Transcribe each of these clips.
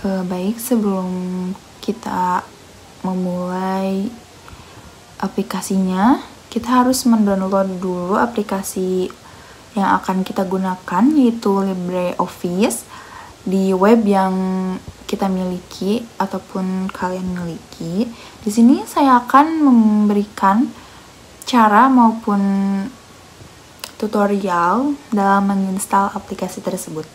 Baik, sebelum kita memulai aplikasinya, kita harus mendownload dulu aplikasi yang akan kita gunakan, yaitu LibreOffice di web yang kita miliki ataupun kalian miliki. Di sini saya akan memberikan cara maupun tutorial dalam menginstal aplikasi tersebut.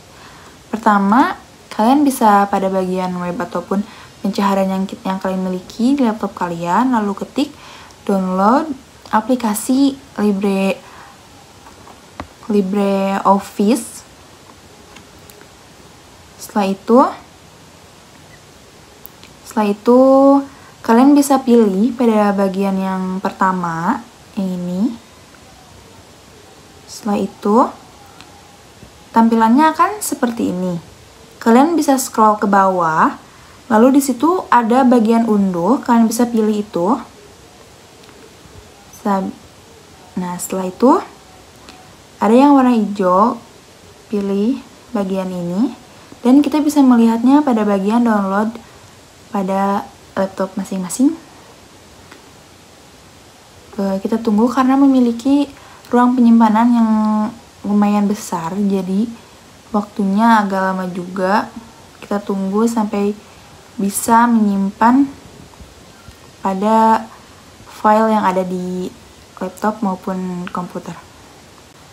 Pertama, kalian bisa pada bagian web ataupun pencaharian yang kalian miliki di laptop kalian, lalu ketik download aplikasi LibreOffice. Setelah itu kalian bisa pilih pada bagian yang pertama, yang ini. Setelah itu tampilannya akan seperti ini. Kalian bisa scroll ke bawah, lalu di situ ada bagian unduh, kalian bisa pilih itu. Nah, setelah itu ada yang warna hijau, pilih bagian ini, dan kita bisa melihatnya pada bagian download pada laptop masing-masing. Kita tunggu karena memiliki ruang penyimpanan yang lumayan besar, jadi waktunya agak lama juga. Kita tunggu sampai bisa menyimpan pada file yang ada di laptop maupun komputer.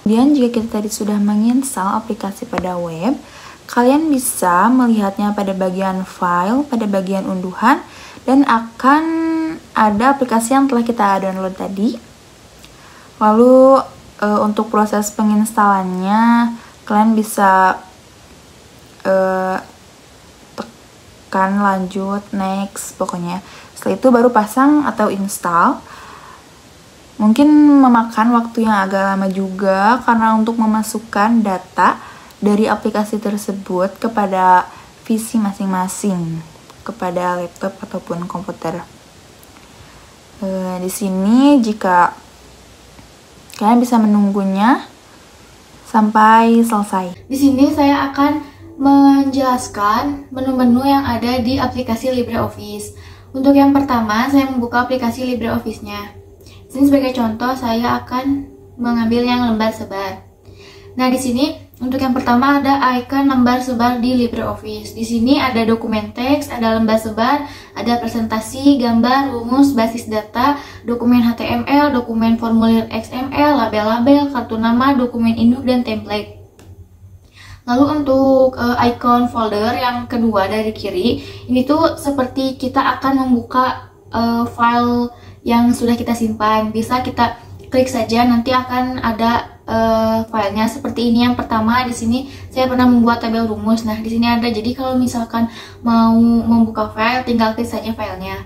Kemudian jika kita tadi sudah menginstal aplikasi pada web, kalian bisa melihatnya pada bagian file, pada bagian unduhan, dan akan ada aplikasi yang telah kita download tadi. Lalu untuk proses penginstalannya, kalian bisa tekan lanjut, next, pokoknya. Setelah itu baru pasang atau install. Mungkin memakan waktu yang agak lama juga karena untuk memasukkan data dari aplikasi tersebut kepada PC masing-masing, kepada laptop ataupun komputer. Di sini jika kalian bisa menunggunya sampai selesai. Di sini saya akan menjelaskan menu-menu yang ada di aplikasi LibreOffice. Untuk yang pertama, saya membuka aplikasi LibreOffice-nya. Di sini sebagai contoh, saya akan mengambil yang lembar sebar. Nah, di sini untuk yang pertama ada icon lembar sebar di LibreOffice. Di sini ada dokumen teks, ada lembar sebar, ada presentasi, gambar, rumus, basis data, dokumen HTML, dokumen formulir XML, label-label, kartu nama, dokumen induk, dan template. Lalu untuk icon folder yang kedua dari kiri, ini tuh seperti kita akan membuka file yang sudah kita simpan. Bisa kita klik saja, nanti akan ada filenya seperti ini. Yang pertama di sini saya pernah membuat tabel rumus. Nah, di sini ada. Jadi kalau misalkan mau membuka file, tinggal klik saja filenya.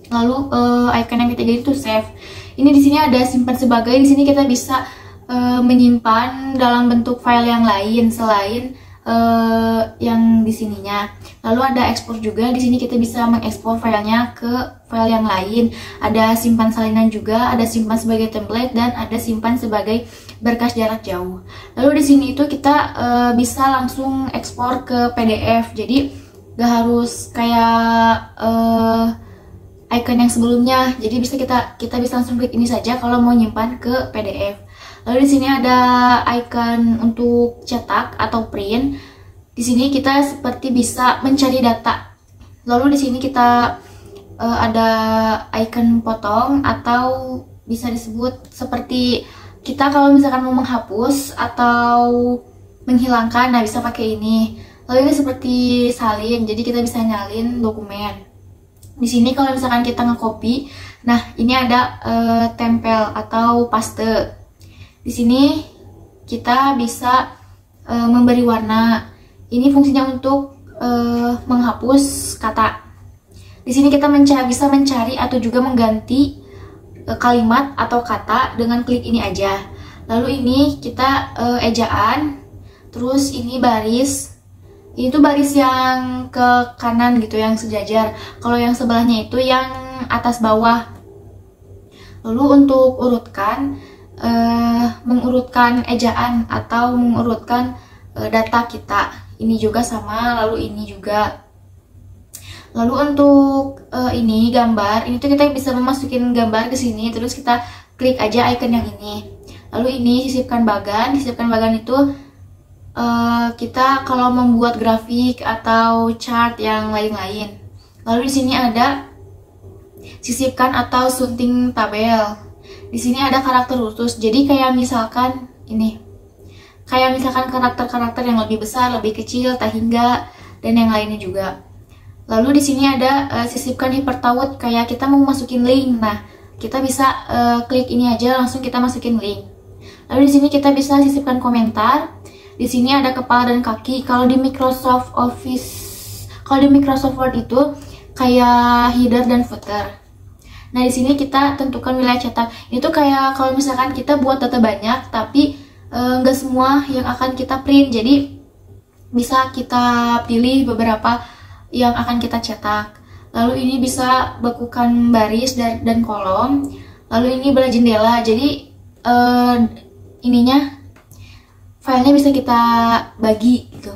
Lalu icon yang ketiga itu save. Ini di sini ada simpan sebagai. Di sini kita bisa menyimpan dalam bentuk file yang lain selain yang di sininya. Lalu ada ekspor juga. Di sini kita bisa mengekspor filenya ke file yang lain. Ada simpan salinan juga, ada simpan sebagai template, dan ada simpan sebagai berkas jarak jauh. Lalu di sini itu kita bisa langsung ekspor ke PDF. Jadi gak harus kayak icon yang sebelumnya. Jadi bisa kita bisa langsung klik ini saja kalau mau nyimpan ke PDF. Lalu di sini ada icon untuk cetak atau print. Di sini kita seperti bisa mencari data. Lalu di sini kita ada icon potong, atau bisa disebut seperti kita kalau misalkan mau menghapus atau menghilangkan, nah bisa pakai ini. Lalu ini seperti salin, jadi kita bisa nyalin dokumen. Di sini kalau misalkan kita nge-copy, nah ini ada tempel atau paste. Di sini kita bisa memberi warna. Ini fungsinya untuk menghapus kata. Di sini kita bisa mencari atau juga mengganti kalimat atau kata dengan klik ini aja. Lalu ini kita ejaan. Terus ini baris. Ini tuh baris yang ke kanan gitu, yang sejajar. Kalau yang sebelahnya itu yang atas bawah. Lalu untuk urutkan, mengurutkan ejaan atau mengurutkan data kita. Ini juga sama, lalu ini juga. Lalu untuk ini gambar, ini tuh kita bisa memasukin gambar ke sini, terus kita klik aja icon yang ini. Lalu ini sisipkan bagan. Sisipkan bagan itu kita kalau membuat grafik atau chart yang lain-lain. Lalu di sini ada sisipkan atau sunting tabel. Di sini ada karakter khusus. Jadi kayak misalkan ini. Kayak misalkan karakter-karakter yang lebih besar, lebih kecil, tak hingga, dan yang lainnya juga. Lalu di sini ada sisipkan hypertext, kayak kita mau masukin link. Nah, kita bisa klik ini aja, langsung kita masukin link. Lalu di sini kita bisa sisipkan komentar. Di sini ada kepala dan kaki. Kalau di Microsoft Office, kalau di Microsoft Word itu kayak header dan footer. Nah, di sini kita tentukan wilayah cetak. Itu kayak kalau misalkan kita buat data banyak, tapi nggak semua yang akan kita print. Jadi bisa kita pilih beberapa yang akan kita cetak. Lalu ini bisa bekukan baris dan kolom. Lalu ini adalah jendela. Jadi ininya filenya bisa kita bagi gitu.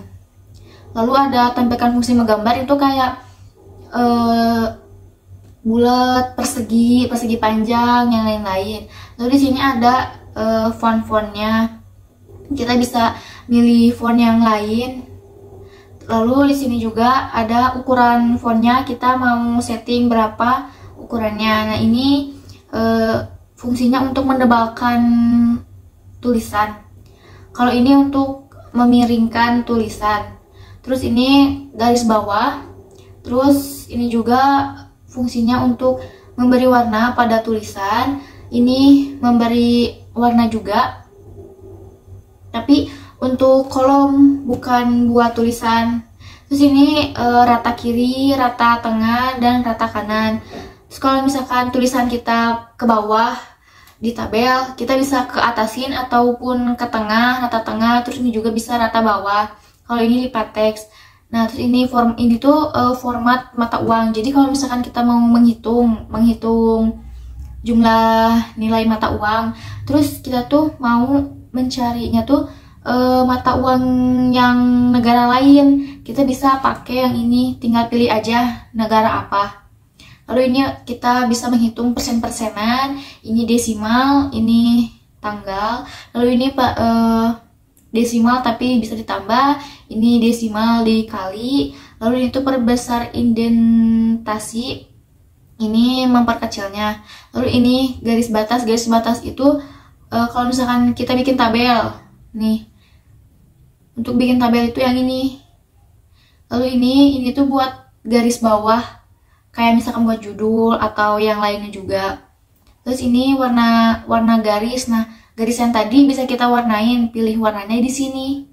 Lalu ada tempelkan fungsi menggambar, itu kayak bulat, persegi panjang, yang lain-lain. Lalu di sini ada font-fontnya. Kita bisa milih font yang lain. Lalu di sini juga ada ukuran fontnya, kita mau setting berapa ukurannya. Nah, ini fungsinya untuk mendebalkan tulisan. Kalau ini untuk memiringkan tulisan. Terus ini garis bawah. Terus ini juga fungsinya untuk memberi warna pada tulisan. Ini memberi warna juga. Tapi untuk kolom, bukan buat tulisan. Terus ini rata kiri, rata tengah, dan rata kanan. Terus kalau misalkan tulisan kita ke bawah di tabel, kita bisa ke atasin ataupun ke tengah, rata tengah. Terus ini juga bisa rata bawah. Kalau ini lipat teks. Nah, terus ini format mata uang. Jadi kalau misalkan kita mau menghitung jumlah nilai mata uang, terus kita tuh mau mencarinya tuh mata uang yang negara lain, kita bisa pakai yang ini, tinggal pilih aja negara apa. Lalu ini kita bisa menghitung persen-persenan, ini desimal, ini tanggal. Lalu ini desimal tapi bisa ditambah, ini desimal dikali. Lalu ini tuh perbesar indentasi, ini memperkecilnya. Lalu ini garis batas itu kalau misalkan kita bikin tabel nih, untuk bikin tabel itu yang ini. Lalu ini tuh buat garis bawah, kayak misalkan buat judul atau yang lainnya juga. Terus ini warna garis. Nah, garis yang tadi bisa kita warnain, pilih warnanya di sini.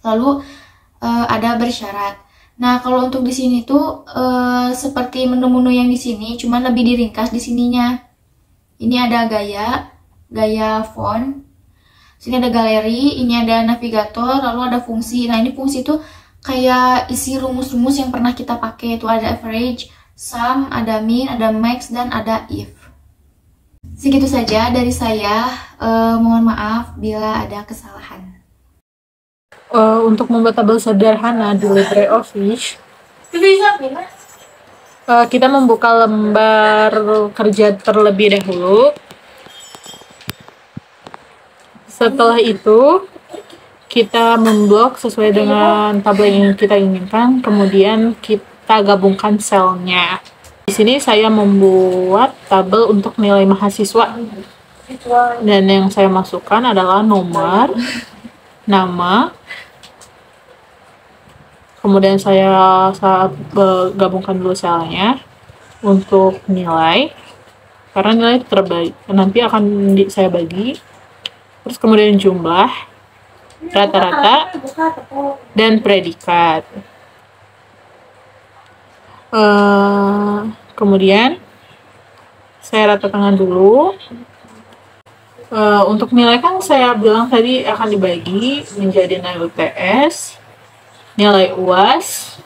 Lalu ada bersyarat. Nah, kalau untuk di sini tuh seperti menu-menu yang di sini, cuman lebih diringkas di sininya. Ini ada gaya font. Sini ada galeri, ini ada navigator, lalu ada fungsi. Nah, ini fungsi itu kayak isi rumus-rumus yang pernah kita pakai. Itu ada average, sum, ada min, ada max, dan ada if. Segitu saja dari saya. Mohon maaf bila ada kesalahan. Untuk membuat tabel sederhana di LibreOffice, kita membuka lembar kerja terlebih dahulu. Setelah itu, kita memblok sesuai dengan tabel yang kita inginkan, kemudian kita gabungkan selnya. Di sini saya membuat tabel untuk nilai mahasiswa, dan yang saya masukkan adalah nomor, nama, kemudian saya gabungkan dulu selnya untuk nilai, karena nilai terbaik nanti akan saya bagi. Terus kemudian jumlah, rata-rata, dan predikat. Kemudian saya rata tangan dulu. Untuk nilai kan saya bilang tadi akan dibagi menjadi nilai UTS, nilai UAS,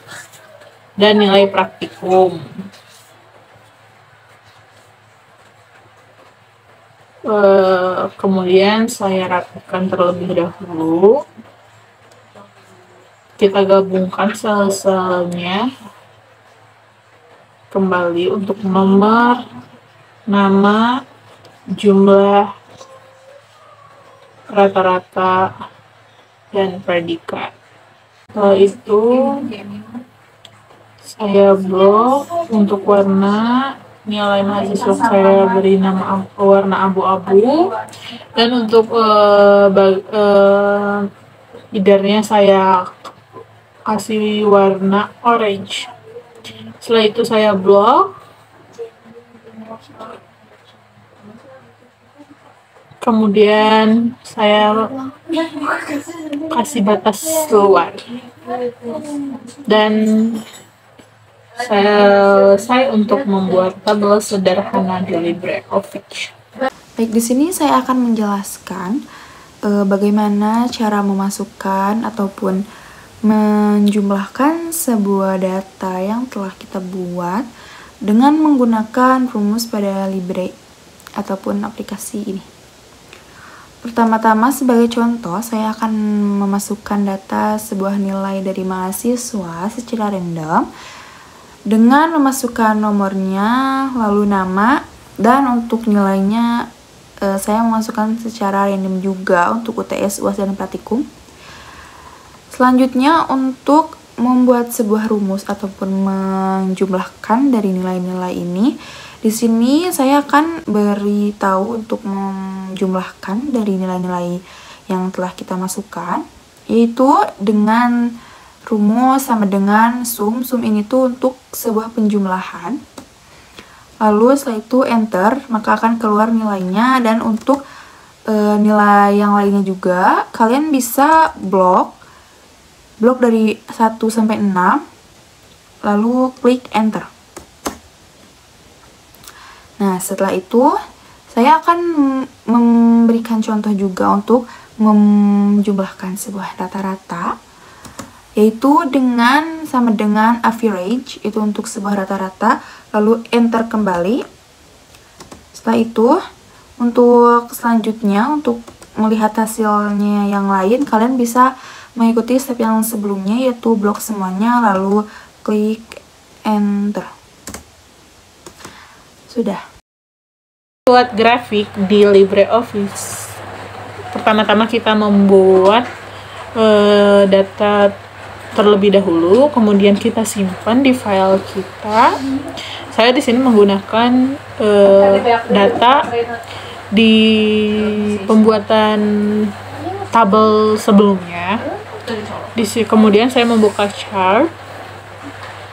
dan nilai praktikum. Kemudian saya rapikan terlebih dahulu. Kita gabungkan sel-selnya kembali untuk nomor, nama, jumlah, rata-rata, dan predikat. Setelah itu saya blok untuk warna, nilai mahasiswa saya beri nama warna abu-abu, dan untuk leadernya saya kasih warna orange. Setelah itu saya blok, kemudian saya kasih batas luar, dan saya selesai untuk membuat tabel sederhana di LibreOffice. Baik, di sini saya akan menjelaskan bagaimana cara memasukkan ataupun menjumlahkan sebuah data yang telah kita buat dengan menggunakan rumus pada Libre ataupun aplikasi ini. Pertama-tama sebagai contoh, saya akan memasukkan data sebuah nilai dari mahasiswa secara random dengan memasukkan nomornya, lalu nama, dan untuk nilainya saya memasukkan secara random juga untuk UTS, UAS, dan praktikum. Selanjutnya, untuk membuat sebuah rumus ataupun menjumlahkan dari nilai-nilai ini, di sini saya akan beritahu untuk menjumlahkan dari nilai-nilai yang telah kita masukkan, yaitu dengan rumus sama dengan sum. Sum ini tuh untuk sebuah penjumlahan. Lalu setelah itu enter, maka akan keluar nilainya. Dan untuk nilai yang lainnya juga, kalian bisa blok dari 1 sampai 6, lalu klik enter. Nah, setelah itu saya akan memberikan contoh juga untuk menjumlahkan sebuah rata-rata, yaitu dengan sama dengan average, itu untuk sebuah rata-rata, lalu enter kembali. Setelah itu, untuk selanjutnya, untuk melihat hasilnya yang lain, kalian bisa mengikuti step yang sebelumnya, yaitu blok semuanya, lalu klik enter. Sudah. Buat grafik di LibreOffice, pertama-tama kita membuat data terlebih dahulu, kemudian kita simpan di file kita. Saya di sini menggunakan data di pembuatan tabel sebelumnya. Kemudian saya membuka chart.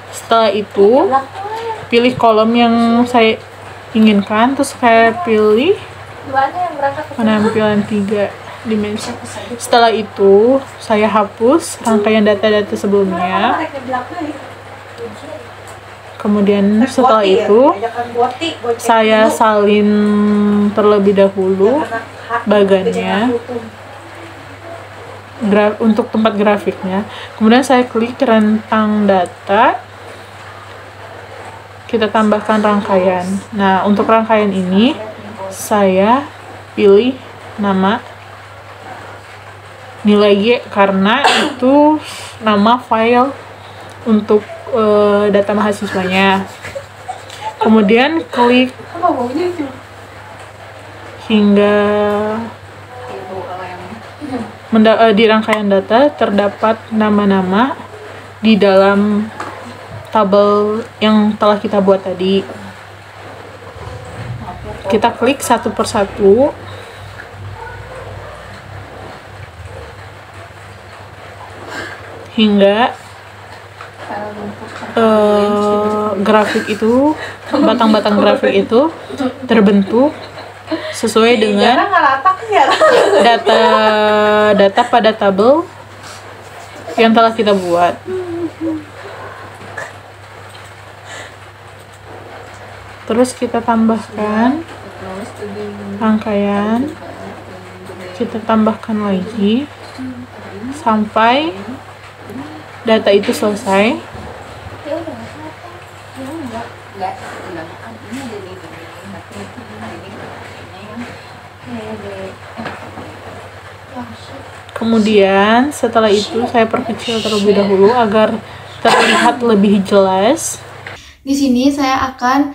Setelah itu pilih kolom yang saya inginkan, terus saya pilih penampilan 3 dimensi. Setelah itu saya hapus rangkaian data-data sebelumnya. Kemudian setelah itu saya salin terlebih dahulu bagannya untuk tempat grafiknya. Kemudian saya klik rentang data, kita tambahkan rangkaian. Nah, untuk rangkaian ini saya pilih nama nilai Y karena itu nama file untuk data mahasiswanya. Kemudian klik hingga di rangkaian data terdapat nama-nama di dalam tabel yang telah kita buat tadi. Kita klik satu persatu. Hingga grafik itu, batang-batang grafik itu terbentuk sesuai dengan data pada tabel yang telah kita buat. Terus kita tambahkan rangkaian, kita tambahkan lagi sampai data itu selesai. Kemudian setelah itu saya perkecil terlebih dahulu agar terlihat lebih jelas. Di sini saya akan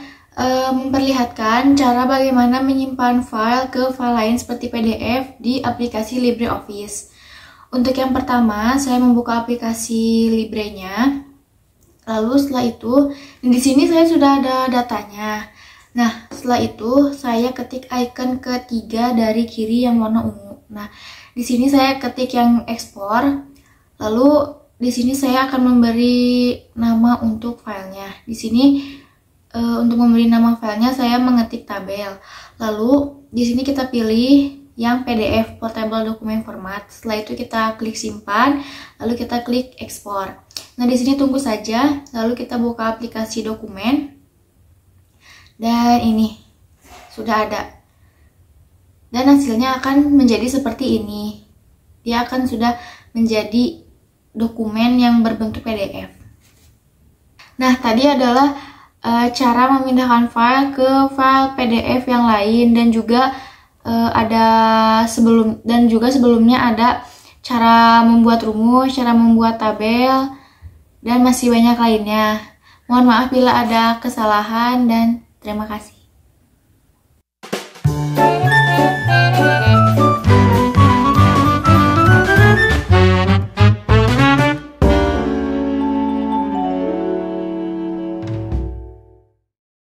memperlihatkan cara bagaimana menyimpan file ke file lain seperti PDF di aplikasi LibreOffice. Untuk yang pertama, saya membuka aplikasi Librenya. Lalu setelah itu, di sini saya sudah ada datanya. Nah, setelah itu saya ketik icon ketiga dari kiri yang warna ungu. Nah, di sini saya ketik yang ekspor. Lalu di sini saya akan memberi nama untuk filenya. Di sini untuk memberi nama filenya saya mengetik tabel. Lalu di sini kita pilih yang PDF, Portable Document Format. Setelah itu kita klik simpan, lalu kita klik ekspor. Nah, di sini tunggu saja, lalu kita buka aplikasi dokumen. Dan ini sudah ada. Dan hasilnya akan menjadi seperti ini. Dia akan sudah menjadi dokumen yang berbentuk PDF. Nah, tadi adalah cara memindahkan file ke file PDF yang lain, dan juga sebelumnya ada cara membuat rumus, cara membuat tabel, dan masih banyak lainnya. Mohon maaf bila ada kesalahan, dan terima kasih.